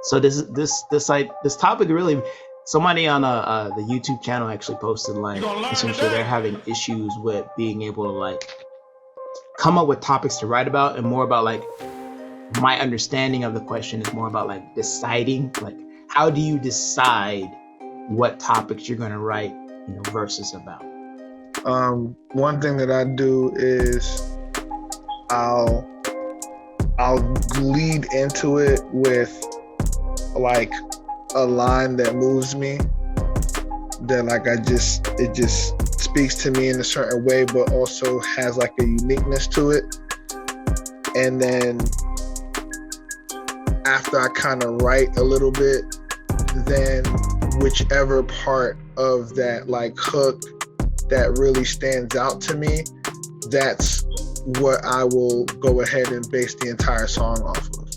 So this topic really, somebody on the YouTube channel actually posted like essentially they're having issues with being able to like come up with topics to write about, and more about like my understanding of the question is more about like deciding, like how do you decide what topics you're going to write, verses about. One thing that I do is I'll lead into it with like a line that moves me, that like it just speaks to me in a certain way, but also has like a uniqueness to it. And then after I kind of write a little bit, then whichever part of that like hook that really stands out to me, that's what I will go ahead and base the entire song off of.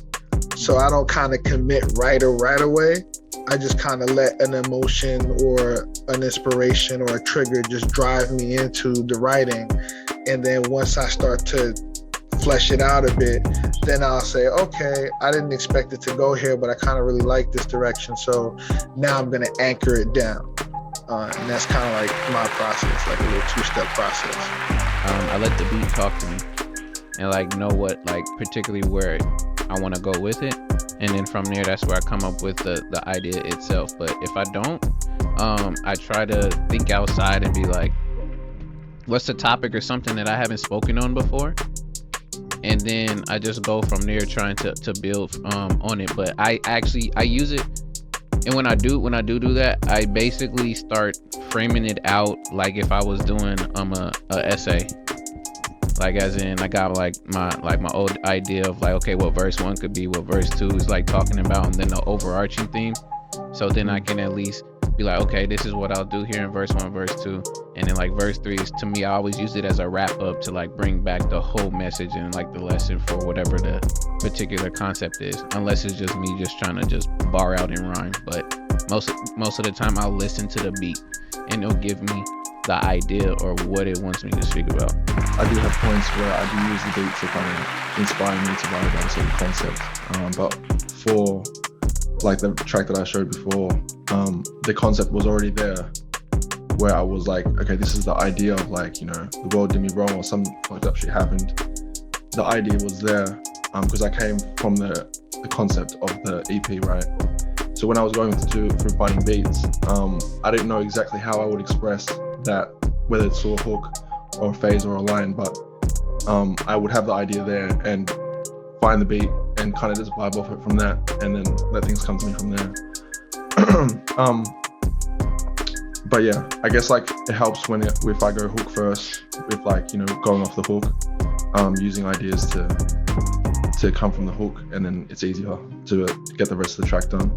So I don't kind of commit right away. I just kind of let an emotion or an inspiration or a trigger just drive me into the writing. And then once I start to flesh it out a bit, then I'll say, okay, I didn't expect it to go here, but I kind of really like this direction. So now I'm going to anchor it down. And that's kind of like my process, like a little two-step process. I let the beat talk to me and like know what, like particularly where I want to go with it. And then from there, that's where I come up with the idea itself. But if I don't, I try to think outside and be like, what's the topic or something that I haven't spoken on before? And then I just go from there trying to build on it. But I use it. And when I do that, I basically start framing it out like if I was doing a essay. Like as in I got like my old idea of like, okay, what verse 1 could be, what verse 2 is like talking about, and then the overarching theme. So then I can at least be like, okay, this is what I'll do here in verse 1, verse 2. And then like verse 3 is, to me, I always use it as a wrap up to like bring back the whole message and like the lesson for whatever the particular concept is, unless it's just me just trying to just bar out and rhyme. But most of the time I'll listen to the beat and it'll give me the idea or what it wants me to speak about. I do have points where I do use the beat to kind of inspire me to write about a certain concept. But for like the track that I showed before, the concept was already there, where I was like, okay, this is the idea of like, the world did me wrong or some fucked up shit happened. The idea was there because I came from the concept of the EP, right? So when I was going through finding beats, I didn't know exactly how I would express that, whether it's a hook or a phase or a line, but I would have the idea there and find the beat and kind of just vibe off it from that, and then let things come to me from there. But yeah, I guess like it helps if I go hook first, with like, going off the hook, using ideas to come from the hook, and then it's easier to get the rest of the track done.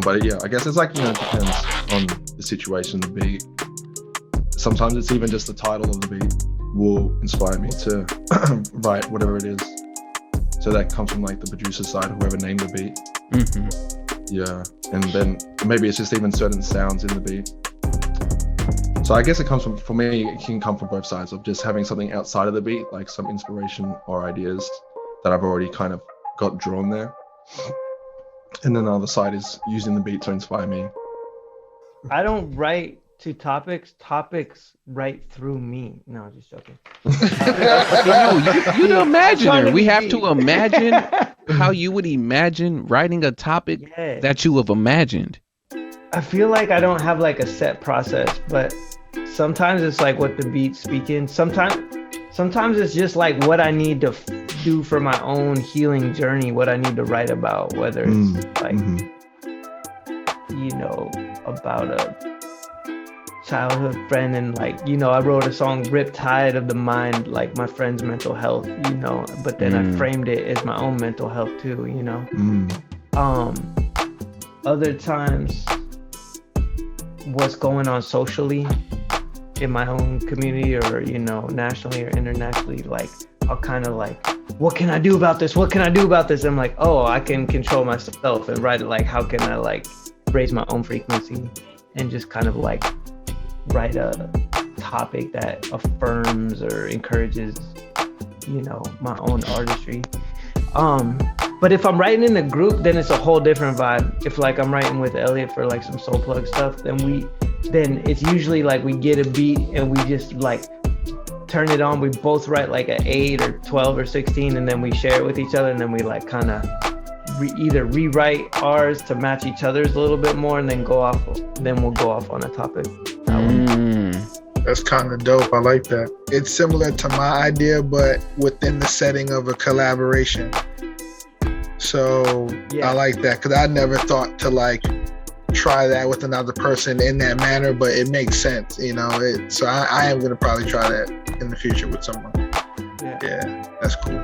But yeah, I guess it's like, it depends on the situation, the beat. Sometimes it's even just the title of the beat will inspire me to write whatever it is. So that comes from like the producer side, whoever named the beat. Mm-hmm. Yeah, and then maybe it's just even certain sounds in the beat. So I guess it comes from, for me, it can come from both sides of just having something outside of the beat, like some inspiration or ideas that I've already kind of got drawn there. And then the other side is using the beat to inspire me. I don't write to topics write through me. No, I'm just joking. You're the imaginer. We have to imagine how you would imagine writing a topic that you have imagined. I feel like I don't have like a set process, but sometimes it's like what the beat's speaking. Sometimes it's just like what I need to do for my own healing journey, what I need to write about, whether it's about a childhood friend, and like, I wrote a song, Riptide of the Mind, like my friend's mental health, but then I framed it as my own mental health too, Other times, what's going on socially in my own community, or nationally or internationally, like I'll kind of like, what can I do about this? I'm like, oh, I can control myself and write it like, how can I like raise my own frequency, and just kind of like write a topic that affirms or encourages, my own artistry. But if I'm writing in a group, then it's a whole different vibe. If like I'm writing with Elliot for like some Soul Plug stuff, then it's usually like we get a beat and we just like turn it on. We both write like an 8 or 12 or 16, and then we share it with each other, and then we like kind of either rewrite ours to match each other's a little bit more, and then we'll go off on a topic. That's kind of dope. I like that. It's similar to my idea, but within the setting of a collaboration. So I like that, because I never thought to like try that with another person in that manner, but it makes sense, you know. So I am gonna probably try that in the future with someone. Yeah, that's cool.